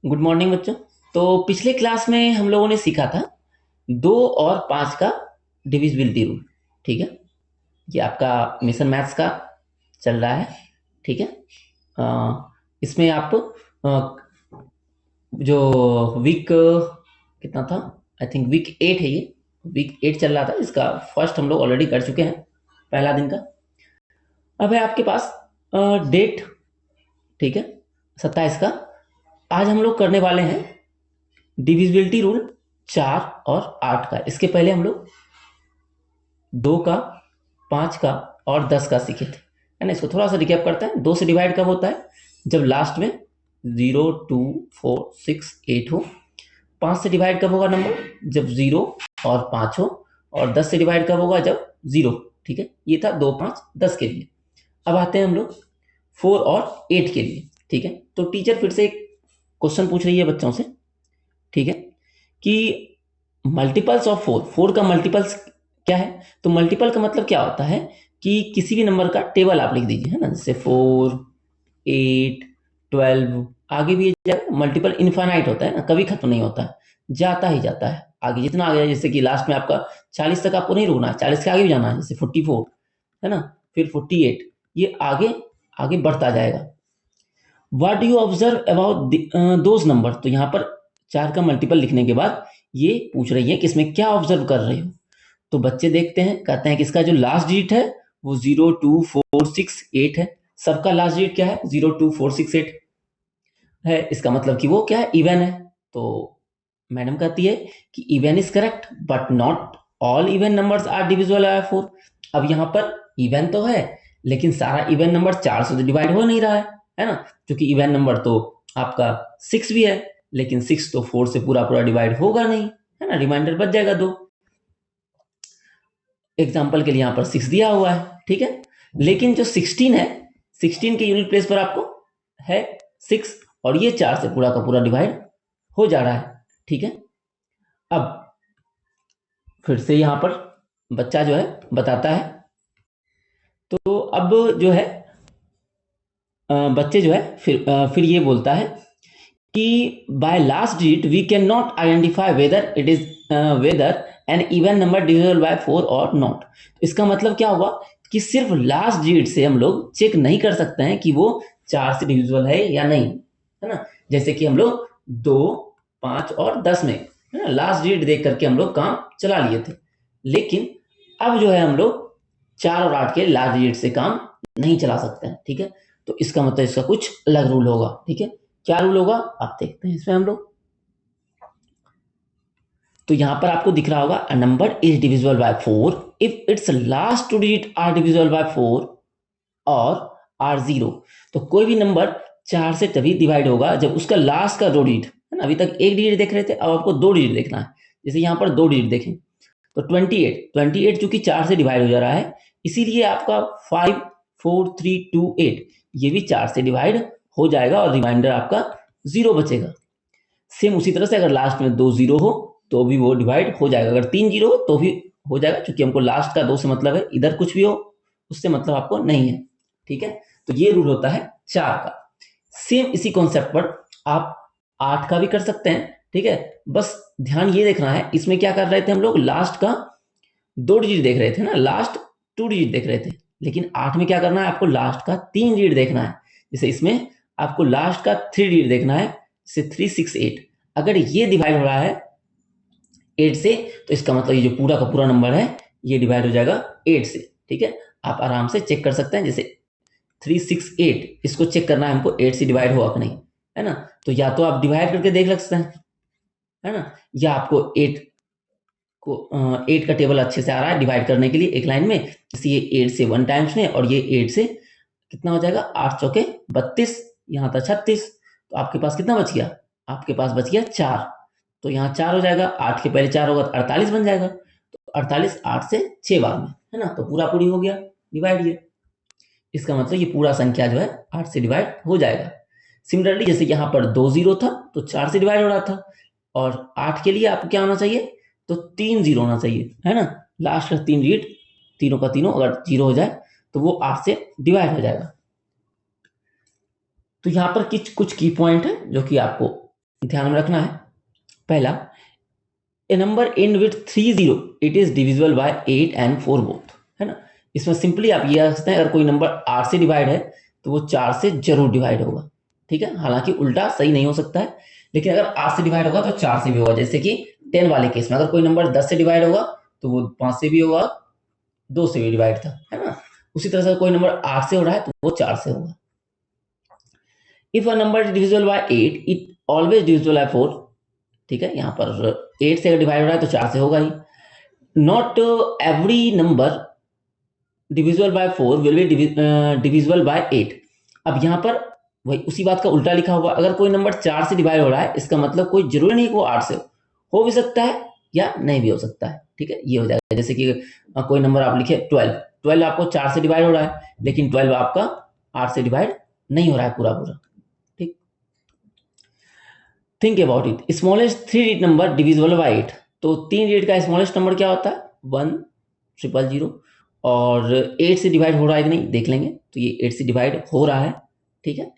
Good morning बच्चों। तो पिछले क्लास में हम लोगों ने सीखा था 2 और 5 का डिविजिबिलिटी रूल। ठीक है, ये आपका मिशन मैथ्स का चल रहा है। ठीक है, इसमें आप जो वीक कितना था, आई थिंक वीक 8 है ये। वीक 8 चल रहा था, इसका फर्स्ट हम लोग ऑलरेडी कर चुके हैं, पहला दिन का। अब है आपके पास डेट, ठीक है, 27 का। आज हम लोग करने वाले हैं डिविजिबिलिटी रूल 4 और 8 का। इसके पहले हम लोग 2 का, 5 का और 10 का सीखे थे, है ना। इसको थोड़ा सा रिकैप करते हैं। 2 से डिवाइड कब होता है? जब लास्ट में 0 2 4 6 8 हो। 5 से डिवाइड कब होगा नंबर? जब 0 और 5 हो। और 10 से डिवाइड कब होगा? जब 0। ठीक है, ये था 2 5 10 के लिए। अब आते हैं हम लोग 4 और 8 के लिए। ठीक है, तो टीचर फिर से एक क्वेश्चन पूछ रही है बच्चों से। ठीक है, कि मल्टीपल्स ऑफ 4 का मल्टीपल्स क्या है? तो मल्टीपल का मतलब क्या होता है कि किसी भी नंबर का टेबल आप लिख दीजिए, है ना। जैसे 4 8 12, आगे भी जाएगा। मल्टीपल इनफाइनाइट होता है ना, कभी खत्म नहीं होता है, जाता ही जाता है आगे, जितना आगे। जैसे कि लास्ट में आपका 40 तक आपको नहीं रुकना है, 40 के आगे भी जाना है। जैसे 44, है ना, फिर 48, ये आगे आगे बढ़ता जाएगा। What do you observe about those number? तो यहाँ पर 4 का मल्टीपल लिखने के बाद ये पूछ रही है कि इसमें क्या ऑब्जर्व कर रहे हो। तो बच्चे देखते हैं, कहते हैं कि इसका जो लास्ट डिजिट है वो 0 2 4 6 8 है। सबका लास्ट डिजिट क्या है? 0 2 4 6 8 है। इसका मतलब कि वो क्या है? इवन है। तो मैडम कहती है कि even is correct but not all even numbers are divisible by 4। अब यहाँ पर इवन तो है, लेकिन सारा इवन नंबर 4 से डिवाइड हो नहीं रहा है ना। क्योंकि इवन नंबर तो आपका 6 भी है, लेकिन 6 तो 4 से पूरा पूरा डिवाइड होगा नहीं, है ना। रिमाइंडर बच जाएगा 2। एग्जाम्पल के लिए यहाँ पर 6 दिया हुआ है, ठीक है। लेकिन जो 16 है, 16 के यूनिट प्लेस पर आपको है 6, और ये 4 से पूरा का पूरा डिवाइड हो जा रहा है। ठीक है, अब फिर से यहाँ पर बच्चा जो है बताता है। तो अब जो है बच्चे जो है फिर ये बोलता है कि by last digit we can not identify whether it is whether an even number divisible by 4 और नॉट। इसका मतलब क्या हुआ कि सिर्फ लास्ट डिजिट से हम लोग चेक नहीं कर सकते हैं कि वो 4 से डिविजिबल है या नहीं, है ना। जैसे कि हम लोग 2 5 और 10 में, है ना, लास्ट डिजिट देख करके हम लोग काम चला लिए थे। लेकिन अब जो है हम लोग 4 और 8 के लास्ट डिजिट से काम नहीं चला सकते हैं। ठीक है, तो इसका मतलब इसका कुछ अलग रूल होगा। ठीक है, क्या रूल होगा आप देखते हैं इसमें हम लोग। तो यहां पर आपको दिख रहा होगा a number is divisible by 4 if its last 2 digit are divisible by 4 और आर 0। तो कोई भी नंबर 4 से तभी डिवाइड होगा जब उसका लास्ट का 2 डिजिट, है ना। अभी तक 1 डिजिट देख रहे थे, अब आपको 2 डिजिट देखना है। जैसे यहां पर 2 डिजिट देखें तो 28 चूंकि 4 से डिवाइड हो जा रहा है, इसीलिए आपका 5 4 3 2 8 ये भी 4 से डिवाइड हो जाएगा और रिमाइंडर आपका 0 बचेगा। सेम उसी तरह से अगर लास्ट में 2 0 हो तो भी वो डिवाइड हो जाएगा। अगर 3 0 हो तो भी हो जाएगा, क्योंकि हमको लास्ट का 2 से मतलब है, इधर कुछ भी हो उससे मतलब आपको नहीं है। ठीक है, तो ये रूल होता है 4 का। सेम इसी कॉन्सेप्ट पर आप 8 का भी कर सकते हैं। ठीक है, बस ध्यान ये देखना है, इसमें क्या कर रहे थे हम लोग? लास्ट का 2 डिजिट देख रहे थे ना, लास्ट 2 डिजिट देख रहे थे। लेकिन 8 में क्या करना है? आपको लास्ट का 3 डिजिट देखना है। जैसे इसमें आपको लास्ट का 3 डिजिट देखना है, जैसे 3 6 8। अगर ये डिवाइड हो रहा है 8 से, तो इसका मतलब ये जो पूरा का पूरा नंबर है ये डिवाइड हो जाएगा 8 से। ठीक है, आप आराम से चेक कर सकते हैं। जैसे 3 6 8, इसको चेक करना है हमको 8 से डिवाइड हुआ कि नहीं, है ना। तो या तो आप डिवाइड करके देख सकते हैं, है ना, या आपको 8 का टेबल अच्छे से आ रहा है डिवाइड करने के लिए एक लाइन में। जैसे ये 8 से 1 टाइम्स में, और ये 8 से कितना हो जाएगा? 8 चौके 32, यहाँ था 36। तो आपके पास कितना बच गया? आपके पास बच गया 4। तो यहाँ 4 हो जाएगा, 8 के पहले 4 होगा तो 48 बन जाएगा। तो 48 8 से 6 बार में, है ना, तो पूरा पूरी हो गया डिवाइड ये। इसका मतलब ये पूरा संख्या जो है 8 से डिवाइड हो जाएगा। सिमिलरली जैसे यहाँ पर 2 0 था तो 4 से डिवाइड हो रहा था, और 8 के लिए आपको क्या होना चाहिए? तो 3 0 होना चाहिए, है ना। लास्ट का 3 डिजिट, तीनों का तीनों अगर 0 हो जाए तो वो 8 से डिवाइड हो जाएगा। तो यहाँ पर कुछ कुछ की पॉइंट है जो कि आपको ध्यान में रखना है। पहला, a number end with 30 it is divisible by 8 and 4 both, है ना। इसमें सिंपली आप ये कह सकते हैं, अगर कोई नंबर 8 से डिवाइड है तो वो 4 से जरूर डिवाइड होगा, ठीक है। हालांकि उल्टा सही नहीं हो सकता है, लेकिन अगर 8 से डिवाइड होगा तो 4 से भी होगा। जैसे कि 10 वाले केस में अगर कोई नंबर 10 से डिवाइड होगा तो वो 5 से भी होगा, 2 से भी डिवाइड था, है ना। उसी तरह से कोई नंबर 8 से हो रहा है तो वो 4 से होगा। If a number is divisible by 8 it always divisible by 4, ठीक है। यहाँ पर 8 से अगर डिवाइड हो रहा है तो 4 से होगा ही। Not every number divisible by 4 will be divisible by 8। अब यहाँ पर वही उसी बात का उल्टा लिखा हुआ, अगर कोई नंबर 4 से डिवाइड हो रहा है इसका मतलब कोई जरूरी नहीं कि वो 8 से हो भी सकता है या नहीं भी हो सकता है, ठीक है। ये हो जाएगा जैसे कि कोई नंबर आप लिखे 12, 12 आपको 4 से डिवाइड हो रहा है, लेकिन 12 आपका 8 से डिवाइड नहीं हो रहा है पूरा पूरा, ठीक। Think about it, smallest 3 digit number divisible by 8। तो 3 डिजिट का स्मॉलेस्ट नंबर क्या होता है? 100, और 8 से डिवाइड हो रहा है कि नहीं देख लेंगे। तो ये 8 से डिवाइड हो रहा है, ठीक है।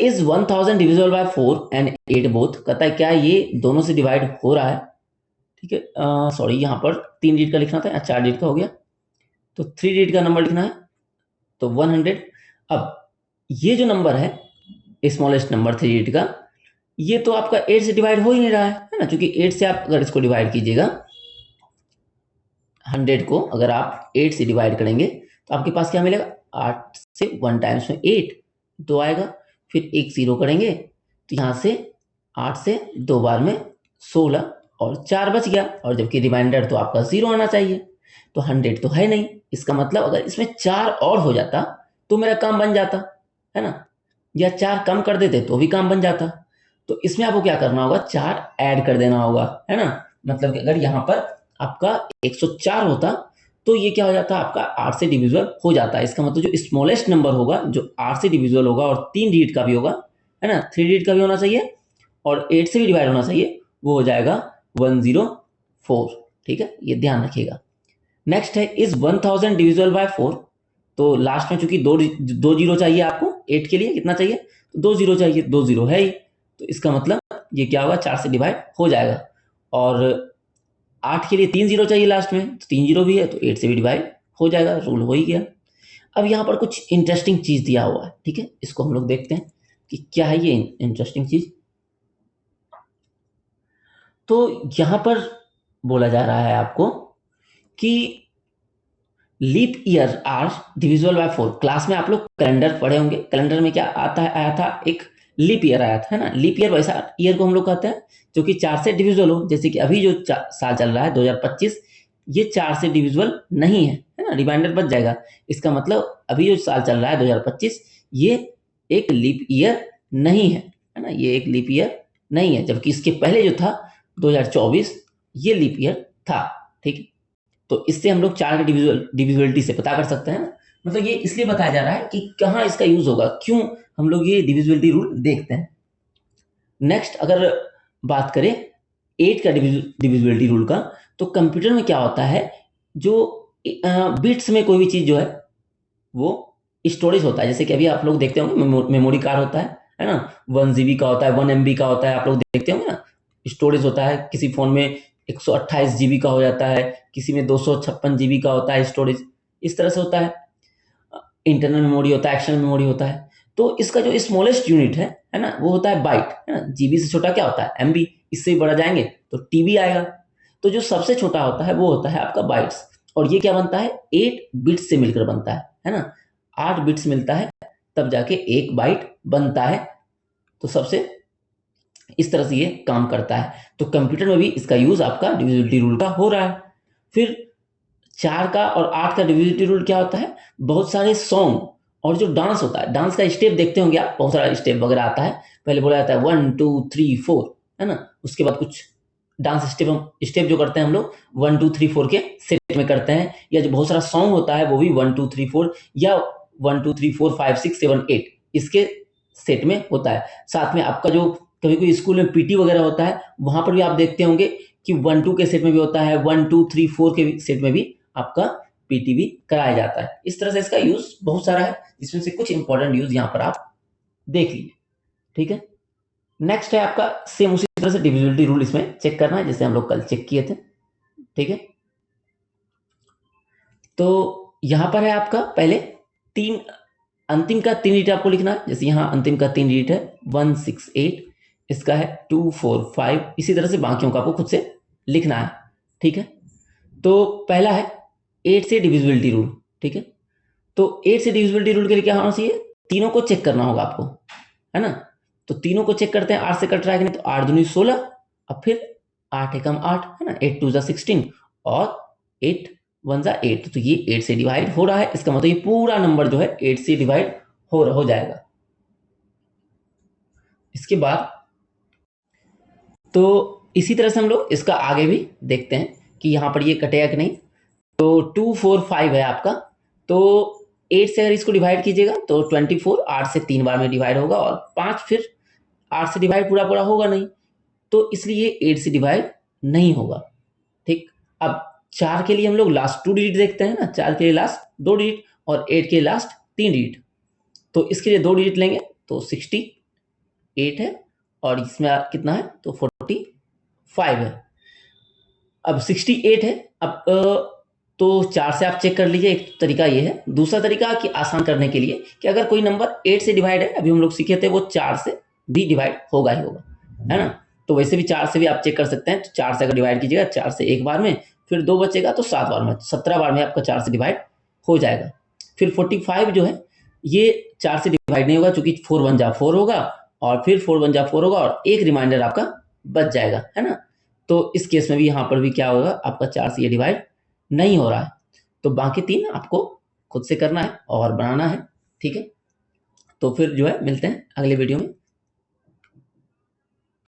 Is 1000 divisible by 4 and 8 both, कहता है क्या ये दोनों से डिवाइड हो रहा है, ठीक है। सॉरी यहाँ पर 3 डिजिट का लिखना था, 4 डिजिट का हो गया, तो 3 डिजिट का नंबर लिखना है तो 100। अब ये जो नंबर है स्मॉलेस्ट नंबर 3 डिजिट का, ये तो आपका 8 से डिवाइड हो ही नहीं रहा है ना, क्योंकि 8 से आप अगर इसको डिवाइड कीजिएगा, 100 को अगर आप 8 से डिवाइड करेंगे तो आपके पास क्या मिलेगा? 8 से 1 टाइम्स में 8 2 आएगा, फिर एक 0 करेंगे तो यहाँ से 8 से 2 बार में 16 और 4 बच गया, और जबकि रिमाइंडर तो आपका 0 आना चाहिए, तो 100 तो है नहीं। इसका मतलब अगर इसमें 4 और हो जाता तो मेरा काम बन जाता, है ना, या 4 कम कर देते तो भी काम बन जाता। तो इसमें आपको क्या करना होगा? 4 ऐड कर देना होगा, है ना। मतलब कि अगर यहाँ पर आपका 104 होता तो ये क्या हो जाता? आपका 8 से डिविजिबल हो जाता है। इसका मतलब जो स्मॉलेस्ट नंबर होगा जो 8 से डिविजिबल होगा और 3 डिजिट का भी होगा, है ना, 3 डिजिट का भी होना चाहिए और 8 से भी डिवाइड होना चाहिए, वो हो जाएगा 104, ठीक है। ये ध्यान रखिएगा। नेक्स्ट है इज 1000 डिविजिबल बाय 4। तो लास्ट में चूंकि दो जीरो चाहिए आपको, 8 के लिए कितना चाहिए? तो 2 जीरो चाहिए, 2 जीरो है ही, तो इसका मतलब ये क्या होगा? 4 से डिवाइड हो जाएगा। और 8 के लिए 3 जीरो चाहिए लास्ट में, तो 3 जीरो भी है तो 8 से भी डिवाइड हो जाएगा, रूल हो ही गया। अब यहाँ पर कुछ इंटरेस्टिंग चीज दिया हुआ है, ठीक है, इसको हम लोग देखते हैं कि क्या है ये इंटरेस्टिंग चीज। तो यहाँ पर बोला जा रहा है आपको कि leap year are divisible by 4। Class में आप लोग कैलेंडर पढ़े होंगे, कैलेंडर में क्या आता है? आया था एक लीप ईयर आया था, है ना। लीप ईयर वैसा ईयर को हम लोग कहते हैं जो कि 4 से डिविजिबल हो। जैसे कि अभी जो साल चल रहा है 2025, ये 4 से डिविजिबल नहीं है ना, रिमाइंडर बच जाएगा। इसका मतलब अभी जो साल चल रहा है 2025, ये एक लीप ईयर नहीं है ना, ये एक लीप ईयर नहीं है। जबकि इसके पहले जो था 2024, ये लीप ईयर था, ठीक है। तो इससे हम लोग 4 की डिविजिबिलिटी से पता कर सकते हैं ना। मतलब ये इसलिए बताया जा रहा है कि कहाँ इसका यूज होगा, क्यों हम लोग ये डिविजिबिलिटी रूल देखते हैं। नेक्स्ट अगर बात करें 8 का डिविजिबिलिटी रूल का, तो कंप्यूटर में क्या होता है, जो बिट्स में कोई भी चीज जो है वो स्टोरेज होता है। जैसे कि अभी आप लोग देखते होंगे मेमोरी कार्ड होता है ना, 1 GB का होता है, 1 MB का होता है, आप लोग देखते होंगे ना। स्टोरेज होता है, किसी फोन में 128 GB का हो जाता है, किसी में 256 GB का होता है स्टोरेज, इस तरह से होता है। इंटरनल मेमोरी होता है, एक्सटर्नल मेमोरी होता है। तो इसका जो स्मॉलेस्ट यूनिट है ना, वो होता है बाइट, है ना। जीबी से छोटा क्या होता है? MB। इससे भी बढ़ा जाएंगे तो TB आएगा। तो जो सबसे छोटा होता है वो होता है आपका बाइट्स, और ये क्या बनता है? 8 बिट्स से मिलकर बनता है ना। 8 बिट्स मिलता है तब जाके एक बाइट बनता है। तो सबसे इस तरह से ये काम करता है। तो कंप्यूटर में भी इसका यूज आपका डिविजिबिलिटी रूल का हो रहा है। फिर 4 का और 8 का डिविजिबिलिटी रूल क्या होता है? बहुत सारे सॉन्ग और जो डांस होता है, डांस का स्टेप देखते होंगे आप, बहुत सारा स्टेप वगैरह आता है। पहले बोला जाता है 1 2 3 4, है ना। उसके बाद कुछ डांस स्टेप, हम स्टेप जो करते हैं हम लोग 1 2 3 4 के सेट में करते हैं। या जो बहुत सारा सॉन्ग होता है वो भी 1 2 3 4 या 1 2 3 4 5 6 7 8 इसके सेट में होता है। साथ में आपका जो कभी कोई स्कूल में PT वगैरह होता है, वहां पर भी आप देखते होंगे कि 1 2 के सेट में भी होता है, 1 2 3 4 के सेट में भी आपका PT भी कराया जाता है। इस तरह से इसका यूज बहुत सारा है, इसमें से कुछ इंपॉर्टेंट यूज यहाँ पर आप देख लीजिए, ठीक है। नेक्स्ट है आपका सेम उसी तरह से डिविजिबिलिटी रूल इसमें चेक करना है, जैसे हम लोग कल चेक किए थे। ठीक है, तो यहां पर है आपका पहले तीन अंतिम का 3 डिजिट आपको लिखना है। जैसे यहाँ अंतिम का 3 डिजिट है 168, इसका है 245, इसी तरह से बाकियों का आपको खुद से लिखना है। ठीक है, तो पहला है 8 से डिविजिबिलिटी रूल। ठीक है, तो 8 से डिविजिबिलिटी रूल के लिए क्या होना चाहिए, तीनों को चेक करना होगा आपको, है ना। तो तीनों को चेक करते हैं, 8 से कट रहा है कि नहीं, तो 8 दूनी 16, अब फिर 8 एकम 8, है ना, 8 2 16 और 8 1 8, तो ये 8 से डिवाइड हो रहा है। इसका मतलब ये पूरा नंबर जो है 8 से डिवाइड हो जाएगा। इसके बाद तो इसी तरह से हम लोग इसका आगे भी देखते हैं कि यहाँ पर ये कटेगा कि नहीं। तो 245 है आपका, तो 8 से अगर इसको डिवाइड कीजिएगा तो 24 8 से 3 बार में डिवाइड होगा, और 5 फिर 8 से डिवाइड पूरा पूरा होगा नहीं, तो इसलिए 8 से डिवाइड नहीं होगा। ठीक, अब 4 के लिए हम लोग लास्ट 2 डिजिट देखते हैं ना, 4 के लिए लास्ट 2 डिजिट और 8 के लिए लास्ट 3 डिजिट। तो इसके लिए 2 डिजिट लेंगे तो 68 है, और इसमें कितना है तो 45 है। अब 68 है, अब तो 4 से आप चेक कर लीजिए, एक तरीका ये है। दूसरा तरीका कि आसान करने के लिए कि अगर कोई नंबर 8 से डिवाइड है, अभी हम लोग सीखे थे, वो 4 से भी डिवाइड होगा ही होगा, है ना। तो वैसे भी 4 से भी आप चेक कर सकते हैं। तो 4 से अगर डिवाइड कीजिएगा, 4 से एक बार में, फिर 2 बचेगा तो 7 बार में, 17 बार में आपका 4 से डिवाइड हो जाएगा। फिर 45 जो है ये 4 से डिवाइड नहीं होगा, चूंकि 4 1 जा 4 होगा, और फिर 4 1 जा 4 होगा, और एक रिमाइंडर आपका बच जाएगा, है ना। तो इस केस में भी यहाँ पर भी क्या होगा, आपका 4 से ये डिवाइड नहीं हो रहा है। तो बाकी 3 आपको खुद से करना है और बनाना है। ठीक है, तो फिर जो है मिलते हैं अगले वीडियो में।